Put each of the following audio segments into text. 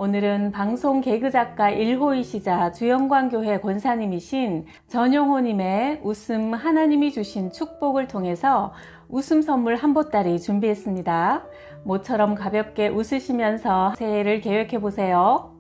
오늘은 방송 개그작가 1호이시자 주영광교회 권사님이신 전용호님의 웃음 하나님이 주신 축복을 통해서 웃음 선물 한 보따리 준비했습니다. 모처럼 가볍게 웃으시면서 새해를 계획해보세요.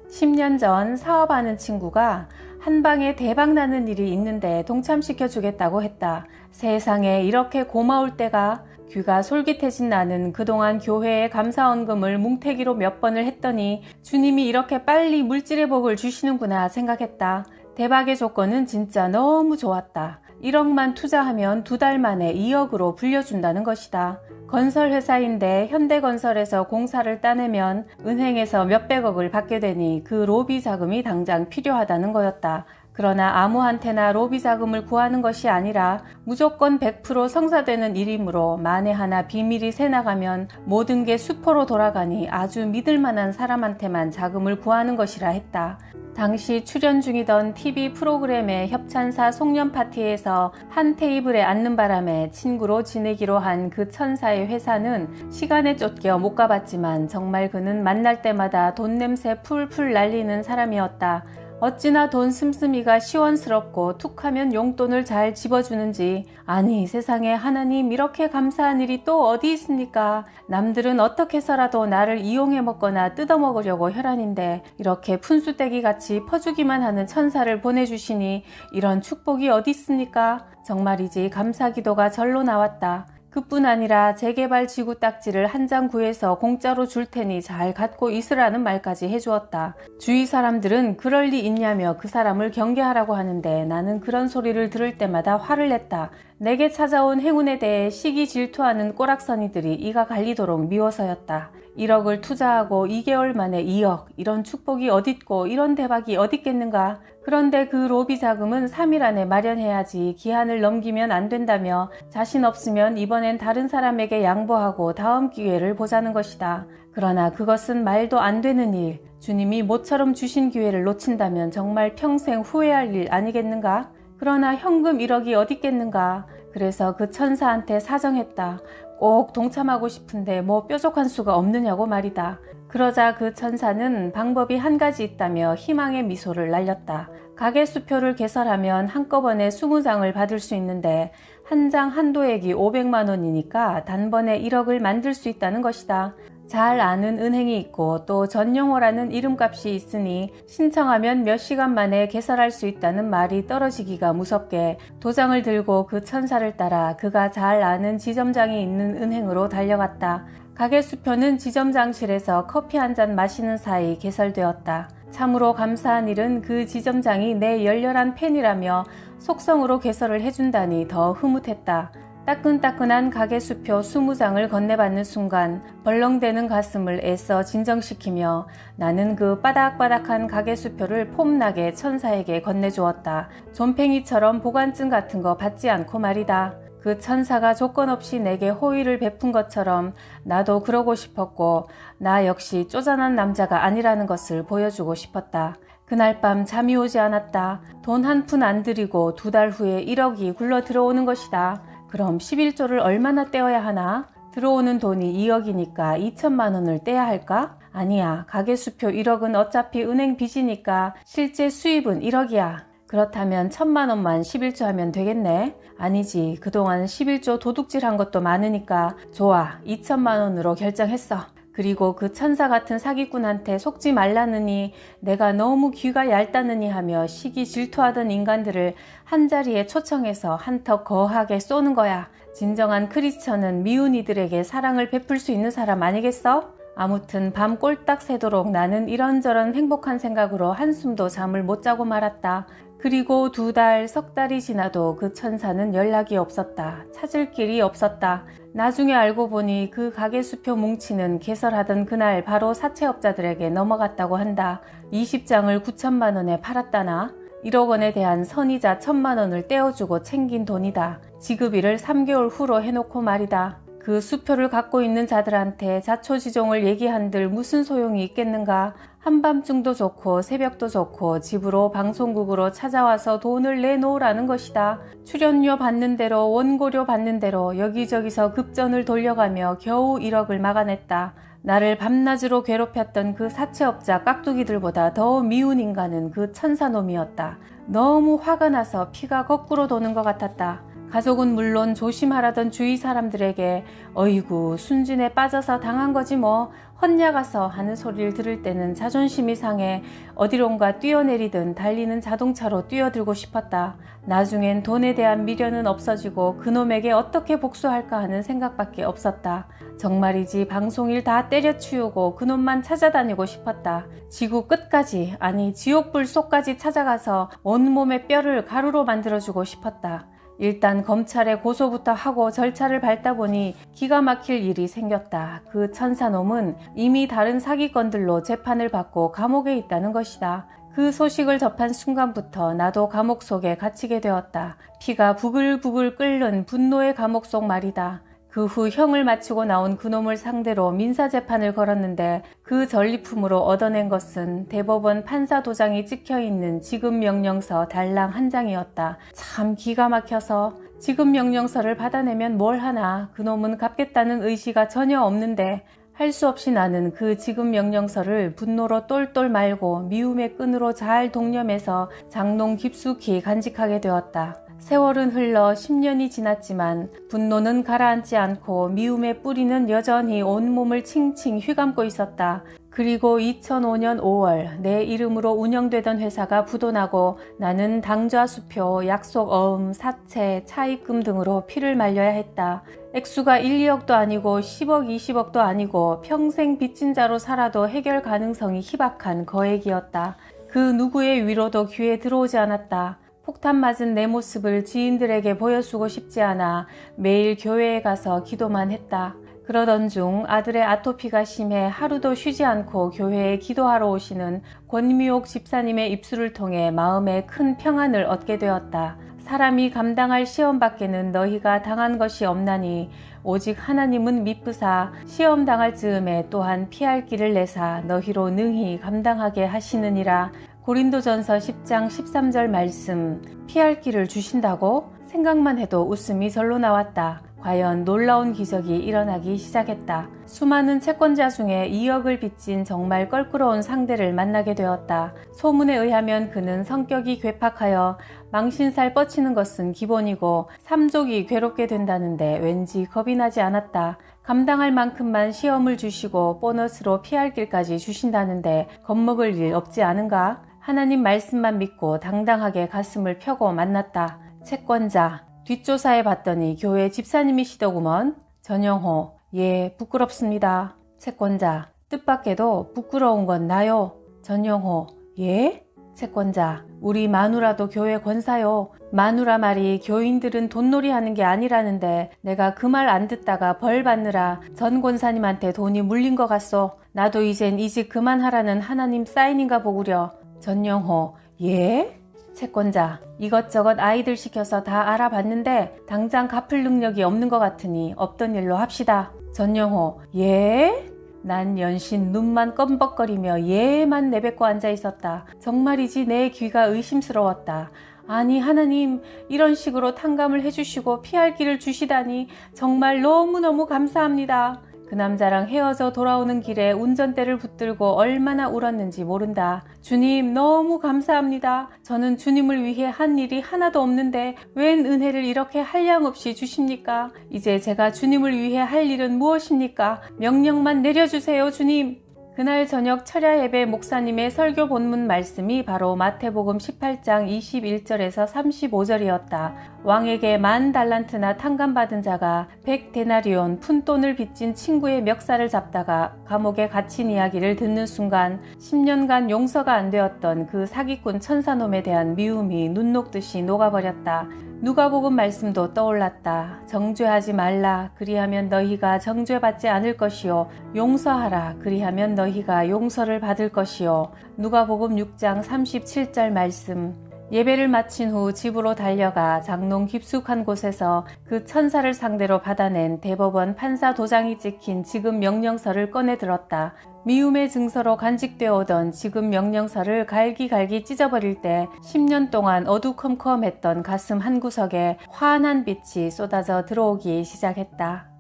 10년 전 사업하는 친구가 한방에 대박나는 일이 있는데 동참시켜 주겠다고 했다. 세상에 이렇게 고마울 때가. 귀가 솔깃해진 나는 그동안 교회에 감사헌금을 뭉태기로 몇 번을 했더니 주님이 이렇게 빨리 물질의 복을 주시는구나 생각했다. 대박의 조건은 진짜 너무 좋았다. 1억만 투자하면 2달 만에 2억으로 불려준다는 것이다. 건설회사인데 현대건설에서 공사를 따내면 은행에서 몇백억을 받게 되니 그 로비 자금이 당장 필요하다는 거였다. 그러나 아무한테나 로비 자금을 구하는 것이 아니라 무조건 100% 성사되는 일이므로 만에 하나 비밀이 새나가면 모든 게 수포로 돌아가니 아주 믿을 만한 사람한테만 자금을 구하는 것이라 했다. 당시 출연 중이던 TV 프로그램의 협찬사 송년 파티에서 한 테이블에 앉는 바람에 친구로 지내기로 한 그 천사의 회사는 시간에 쫓겨 못 가봤지만 정말 그는 만날 때마다 돈 냄새 풀풀 날리는 사람이었다. 어찌나 돈 씀씀이가 시원스럽고 툭하면 용돈을 잘 집어주는지. 아니 세상에 하나님 이렇게 감사한 일이 또 어디 있습니까? 남들은 어떻게 해서라도 나를 이용해 먹거나 뜯어먹으려고 혈안인데 이렇게 푼수떼기 같이 퍼주기만 하는 천사를 보내주시니 이런 축복이 어디 있습니까? 정말이지 감사기도가 절로 나왔다. 그뿐 아니라 재개발 지구 딱지를 한 장 구해서 공짜로 줄 테니 잘 갖고 있으라는 말까지 해주었다. 주위 사람들은 그럴 리 있냐며 그 사람을 경계하라고 하는데 나는 그런 소리를 들을 때마다 화를 냈다. 내게 찾아온 행운에 대해 시기 질투하는 꼬락서니들이 이가 갈리도록 미워서였다. 1억을 투자하고 2개월 만에 2억, 이런 축복이 어딨고 이런 대박이 어딨겠는가. 그런데 그 로비 자금은 3일 안에 마련해야지 기한을 넘기면 안 된다며 자신 없으면 이번엔 다른 사람에게 양보하고 다음 기회를 보자는 것이다. 그러나 그것은 말도 안 되는 일. 주님이 모처럼 주신 기회를 놓친다면 정말 평생 후회할 일 아니겠는가? 그러나 현금 1억이 어딨겠는가? 그래서 그 천사한테 사정했다. 꼭 동참하고 싶은데 뭐 뾰족한 수가 없느냐고 말이다. 그러자 그 천사는 방법이 한 가지 있다며 희망의 미소를 날렸다. 가계수표를 개설하면 한꺼번에 20장을 받을 수 있는데 한 장 한도액이 500만 원이니까 단번에 1억을 만들 수 있다는 것이다. 잘 아는 은행이 있고 또 전용호라는 이름값이 있으니 신청하면 몇 시간 만에 개설할 수 있다는 말이 떨어지기가 무섭게 도장을 들고 그 천사를 따라 그가 잘 아는 지점장이 있는 은행으로 달려갔다. 가계수표는 지점장실에서 커피 한 잔 마시는 사이 개설되었다. 참으로 감사한 일은 그 지점장이 내 열렬한 팬이라며 속성으로 개설을 해준다니 더 흐뭇했다. 따끈따끈한 가계수표 20장을 건네받는 순간 벌렁대는 가슴을 애써 진정시키며 나는 그 바닥바닥한 가계수표를 폼나게 천사에게 건네주었다. 존팽이처럼 보관증 같은 거 받지 않고 말이다. 그 천사가 조건 없이 내게 호의를 베푼 것처럼 나도 그러고 싶었고 나 역시 쪼잔한 남자가 아니라는 것을 보여주고 싶었다. 그날 밤 잠이 오지 않았다. 돈 한 푼 안 들이고 2달 후에 1억이 굴러 들어오는 것이다. 그럼 11조를 얼마나 떼어야 하나? 들어오는 돈이 2억이니까 2천만 원을 떼야 할까? 아니야. 가계수표 1억은 어차피 은행 빚이니까 실제 수입은 1억이야. 그렇다면 1,000만 원만 11조 하면 되겠네? 아니지. 그동안 11조 도둑질한 것도 많으니까 좋아. 2천만 원으로 결정했어. 그리고 그 천사 같은 사기꾼한테 속지 말라느니 내가 너무 귀가 얇다느니 하며 시기 질투하던 인간들을 한자리에 초청해서 한턱 거하게 쏘는 거야. 진정한 크리스천은 미운 이들에게 사랑을 베풀 수 있는 사람 아니겠어? 아무튼 밤 꼴딱 새도록 나는 이런저런 행복한 생각으로 한숨도 잠을 못 자고 말았다. 그리고 2달, 석 달이 지나도 그 천사는 연락이 없었다. 찾을 길이 없었다. 나중에 알고 보니 그 가계수표 뭉치는 개설하던 그날 바로 사채업자들에게 넘어갔다고 한다. 20장을 9천만 원에 팔았다나? 1억 원에 대한 선이자 1,000만 원을 떼어주고 챙긴 돈이다. 지급일을 3개월 후로 해놓고 말이다. 그 수표를 갖고 있는 자들한테 자초지종을 얘기한들 무슨 소용이 있겠는가? 한밤중도 좋고 새벽도 좋고 집으로 방송국으로 찾아와서 돈을 내놓으라는 것이다. 출연료 받는 대로 원고료 받는 대로 여기저기서 급전을 돌려가며 겨우 1억을 막아냈다. 나를 밤낮으로 괴롭혔던 그 사채업자 깍두기들보다 더 미운 인간은 그 천사놈이었다. 너무 화가 나서 피가 거꾸로 도는 것 같았다. 가족은 물론 조심하라던 주위 사람들에게 어이구 순진에 빠져서 당한 거지 뭐 헛냐가서 하는 소리를 들을 때는 자존심이 상해 어디론가 뛰어내리든 달리는 자동차로 뛰어들고 싶었다. 나중엔 돈에 대한 미련은 없어지고 그놈에게 어떻게 복수할까 하는 생각밖에 없었다. 정말이지 방송일 다 때려치우고 그놈만 찾아다니고 싶었다. 지구 끝까지 아니 지옥불 속까지 찾아가서 온몸의 뼈를 가루로 만들어주고 싶었다. 일단 검찰에 고소부터 하고 절차를 밟다 보니 기가 막힐 일이 생겼다. 그 천사놈은 이미 다른 사기건들로 재판을 받고 감옥에 있다는 것이다. 그 소식을 접한 순간부터 나도 감옥 속에 갇히게 되었다. 피가 부글부글 끓는 분노의 감옥 속 말이다. 그 후 형을 마치고 나온 그놈을 상대로 민사재판을 걸었는데 그 전리품으로 얻어낸 것은 대법원 판사 도장이 찍혀있는 지급명령서 달랑 한 장이었다. 참 기가 막혀서 지급명령서를 받아내면 뭘 하나 그놈은 갚겠다는 의지가 전혀 없는데 할 수 없이 나는 그 지급명령서를 분노로 똘똘 말고 미움의 끈으로 잘 동념해서 장롱 깊숙이 간직하게 되었다. 세월은 흘러 10년이 지났지만 분노는 가라앉지 않고 미움의 뿌리는 여전히 온몸을 칭칭 휘감고 있었다. 그리고 2005년 5월 내 이름으로 운영되던 회사가 부도나고 나는 당좌수표, 약속어음, 사채, 차입금 등으로 피를 말려야 했다. 액수가 1, 2억도 아니고 10억, 20억도 아니고 평생 빚진 자로 살아도 해결 가능성이 희박한 거액이었다. 그 누구의 위로도 귀에 들어오지 않았다. 폭탄 맞은 내 모습을 지인들에게 보여주고 싶지 않아 매일 교회에 가서 기도만 했다. 그러던 중 아들의 아토피가 심해 하루도 쉬지 않고 교회에 기도하러 오시는 권미옥 집사님의 입술을 통해 마음에 큰 평안을 얻게 되었다. 사람이 감당할 시험 밖에는 너희가 당한 것이 없나니 오직 하나님은 미쁘사 시험 당할 즈음에 또한 피할 길을 내사 너희로 능히 감당하게 하시느니라. 고린도전서 10장 13절 말씀. 피할 길을 주신다고? 생각만 해도 웃음이 절로 나왔다. 과연 놀라운 기적이 일어나기 시작했다. 수많은 채권자 중에 2억을 빚진 정말 껄끄러운 상대를 만나게 되었다. 소문에 의하면 그는 성격이 괴팍하여 망신살 뻗치는 것은 기본이고 삼족이 괴롭게 된다는데 왠지 겁이 나지 않았다. 감당할 만큼만 시험을 주시고 보너스로 피할 길까지 주신다는데 겁먹을 일 없지 않은가? 하나님 말씀만 믿고 당당하게 가슴을 펴고 만났다. 채권자. 뒷조사해 봤더니 교회 집사님이시더구먼. 전영호. 예, 부끄럽습니다. 채권자. 뜻밖에도 부끄러운 건 나요. 전영호. 예? 채권자. 우리 마누라도 교회 권사요. 마누라 말이 교인들은 돈놀이 하는 게 아니라는데 내가 그 말 안 듣다가 벌 받느라 전 권사님한테 돈이 물린 것 같소. 나도 이젠 이 집 그만하라는 하나님 사인인가 보구려. 전영호. 예? 채권자. 이것저것 아이들 시켜서 다 알아봤는데 당장 갚을 능력이 없는 것 같으니 없던 일로 합시다. 전영호. 예? 난 연신 눈만 껌벅거리며 예만 내뱉고 앉아 있었다. 정말이지 내 귀가 의심스러웠다. 아니 하나님 이런 식으로 탕감을 해주시고 피할 길을 주시다니 정말 너무너무 감사합니다. 그 남자랑 헤어져 돌아오는 길에 운전대를 붙들고 얼마나 울었는지 모른다. 주님 너무 감사합니다. 저는 주님을 위해 한 일이 하나도 없는데 웬 은혜를 이렇게 한량없이 주십니까? 이제 제가 주님을 위해 할 일은 무엇입니까? 명령만 내려주세요 주님. 그날 저녁 철야 예배 목사님의 설교 본문 말씀이 바로 마태복음 18장 21절에서 35절이었다. 왕에게 10,000달란트나 탕감받은 자가 100데나리온 푼돈을 빚진 친구의 멱살을 잡다가 감옥에 갇힌 이야기를 듣는 순간 10년간 용서가 안 되었던 그 사기꾼 천사놈에 대한 미움이 눈 녹듯이 녹아버렸다. 누가복음 말씀도 떠올랐다. 정죄하지 말라. 그리하면 너희가 정죄받지 않을 것이요. 용서하라. 그리하면 너희가 용서를 받을 것이요. 누가복음 6장 37절 말씀. 예배를 마친 후 집으로 달려가 장롱 깊숙한 곳에서 그 천사를 상대로 받아낸 대법원 판사 도장이 찍힌 지급 명령서를 꺼내 들었다. 미움의 증서로 간직되어 오던 지급 명령서를 갈기갈기 찢어버릴 때 10년 동안 어두컴컴했던 가슴 한구석에 환한 빛이 쏟아져 들어오기 시작했다.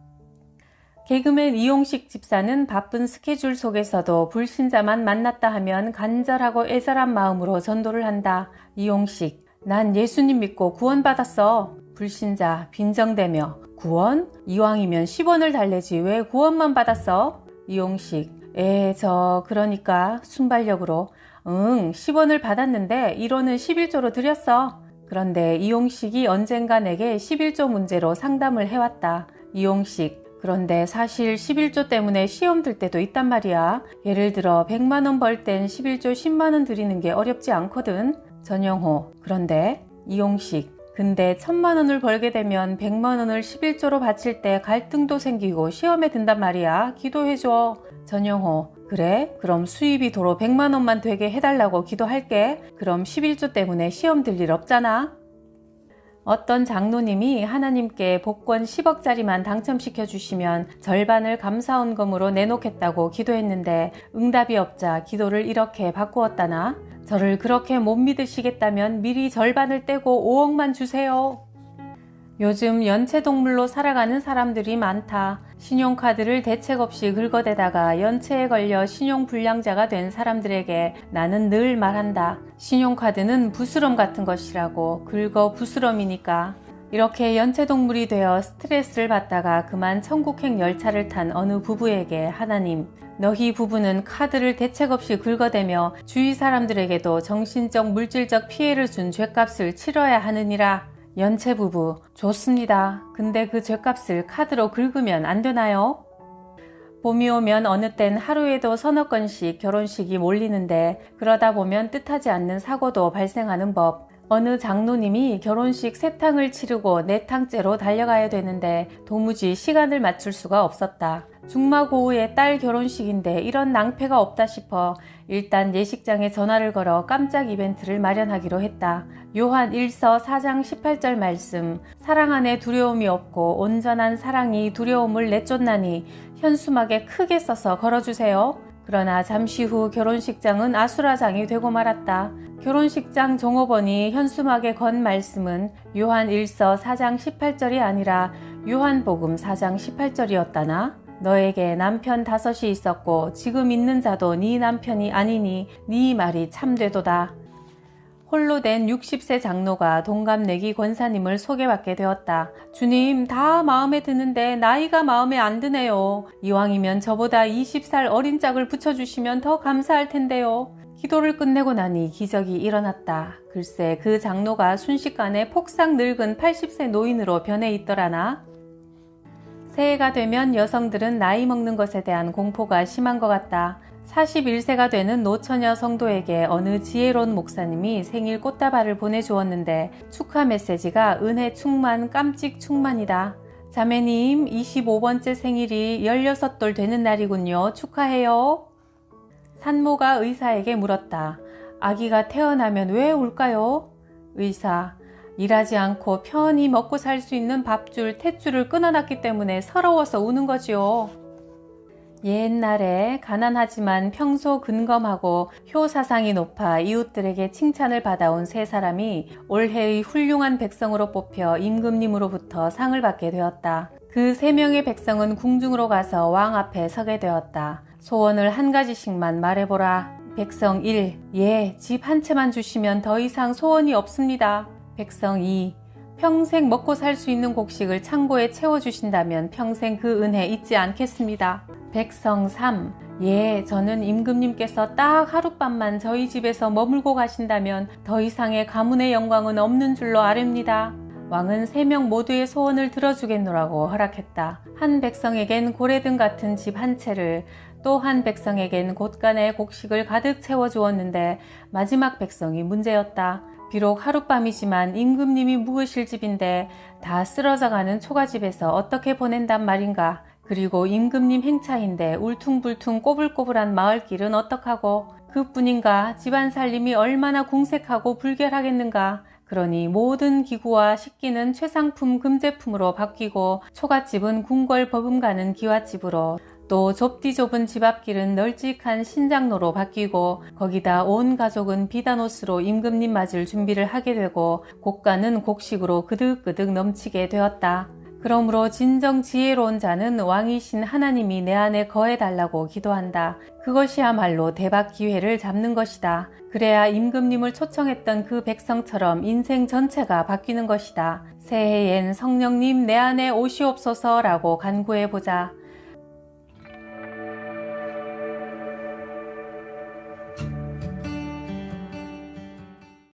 개그맨 이용식 집사는 바쁜 스케줄 속에서도 불신자만 만났다 하면 간절하고 애절한 마음으로 전도를 한다. 이용식, 난 예수님 믿고 구원받았어. 불신자, 빈정대며, 구원? 이왕이면 10원을 달래지 왜 구원만 받았어? 이용식, 그러니까 순발력으로, 10원을 받았는데 1원은 11조로 드렸어. 그런데 이용식이 언젠가 내게 11조 문제로 상담을 해왔다. 이용식, 그런데 사실 11조 때문에 시험 들 때도 있단 말이야. 예를 들어 100만원 벌 땐 11조 10만원 드리는 게 어렵지 않거든. 전영호, 그런데? 이용식, 근데 1000만원을 벌게 되면 100만원을 11조로 바칠 때 갈등도 생기고 시험에 든단 말이야. 기도해줘. 전영호, 그래? 그럼 수입이 도로 100만원만 되게 해달라고 기도할게. 그럼 11조 때문에 시험 들 일 없잖아. 어떤 장로님이 하나님께 복권 10억짜리만 당첨시켜 주시면 절반을 감사원금으로 내놓겠다고 기도했는데 응답이 없자 기도를 이렇게 바꾸었다나? 저를 그렇게 못 믿으시겠다면 미리 절반을 떼고 5억만 주세요. 요즘 연체동물로 살아가는 사람들이 많다. 신용카드를 대책 없이 긁어대다가 연체에 걸려 신용불량자가 된 사람들에게 나는 늘 말한다. 신용카드는 부스럼 같은 것이라고. 긁어 부스럼이니까. 이렇게 연체동물이 되어 스트레스를 받다가 그만 천국행 열차를 탄 어느 부부에게 하나님, 너희 부부는 카드를 대책 없이 긁어대며 주위 사람들에게도 정신적 물질적 피해를 준 죗값을 치러야 하느니라. 연체 부부, 좋습니다. 근데 그 죗값을 카드로 긁으면 안 되나요? 봄이 오면 어느 땐 하루에도 서너 건씩 결혼식이 몰리는데 그러다 보면 뜻하지 않는 사고도 발생하는 법. 어느 장로님이 결혼식 3탕을 치르고 4탕째로 달려가야 되는데 도무지 시간을 맞출 수가 없었다. 중마고우의 딸 결혼식인데 이런 낭패가 없다 싶어 일단 예식장에 전화를 걸어 깜짝 이벤트를 마련하기로 했다. 요한 1서 4장 18절 말씀, 사랑 안에 두려움이 없고 온전한 사랑이 두려움을 내쫓나니 현수막에 크게 써서 걸어주세요. 그러나 잠시 후 결혼식장은 아수라장이 되고 말았다. 결혼식장 종업원이 현수막에 건 말씀은 요한 1서 4장 18절이 아니라 요한복음 4장 18절이었다나? 너에게 남편 5이 있었고 지금 있는 자도 네 남편이 아니니 네 말이 참되도다. 홀로 된 60세 장로가 동갑내기 권사님을 소개받게 되었다. 주님, 다 마음에 드는데 나이가 마음에 안 드네요. 이왕이면 저보다 20살 어린 짝을 붙여주시면 더 감사할 텐데요. 기도를 끝내고 나니 기적이 일어났다. 글쎄 그 장로가 순식간에 폭삭 늙은 80세 노인으로 변해 있더라나. 새해가 되면 여성들은 나이 먹는 것에 대한 공포가 심한 것 같다. 41세가 되는 노처녀 성도에게 어느 지혜로운 목사님이 생일 꽃다발을 보내주었는데 축하 메시지가 은혜 충만 깜찍 충만이다. 자매님 25번째 생일이 16돌 되는 날이군요. 축하해요. 산모가 의사에게 물었다. 아기가 태어나면 왜 울까요? 의사, 일하지 않고 편히 먹고 살 수 있는 밥줄, 탯줄을 끊어놨기 때문에 서러워서 우는 거지요. 옛날에 가난하지만 평소 근검하고 효사상이 높아 이웃들에게 칭찬을 받아온 3사람이 올해의 훌륭한 백성으로 뽑혀 임금님으로부터 상을 받게 되었다. 그 3명의 백성은 궁중으로 가서 왕 앞에 서게 되었다. 소원을 한 가지씩만 말해보라. 백성 1, 집 한 채만 주시면 더 이상 소원이 없습니다. 백성 2, 평생 먹고 살 수 있는 곡식을 창고에 채워주신다면 평생 그 은혜 잊지 않겠습니다. 백성 3, 저는 임금님께서 딱 하룻밤만 저희 집에서 머물고 가신다면 더 이상의 가문의 영광은 없는 줄로 아렵니다. 왕은 3명 모두의 소원을 들어주겠노라고 허락했다. 한 백성에겐 고래등 같은 집 한 채를, 또 한 백성에겐 곳간에 곡식을 가득 채워주었는데 마지막 백성이 문제였다. 비록 하룻밤이지만 임금님이 묵으실 집인데 다 쓰러져가는 초가집에서 어떻게 보낸단 말인가. 그리고 임금님 행차인데 울퉁불퉁 꼬불꼬불한 마을길은 어떡하고. 그뿐인가 집안 살림이 얼마나 궁색하고 불결하겠는가. 그러니 모든 기구와 식기는 최상품 금제품으로 바뀌고 초가집은 궁궐 버금가는 기와집으로, 또 좁디 좁은 집 앞길은 널찍한 신장로로 바뀌고 거기다 온 가족은 비단 옷으로 임금님 맞을 준비를 하게 되고 곡간은 곡식으로 그득그득 넘치게 되었다. 그러므로 진정 지혜로운 자는 왕이신 하나님이 내 안에 거해달라고 기도한다. 그것이야말로 대박 기회를 잡는 것이다. 그래야 임금님을 초청했던 그 백성처럼 인생 전체가 바뀌는 것이다. 새해엔 성령님 내 안에 오시옵소서라고 간구해보자.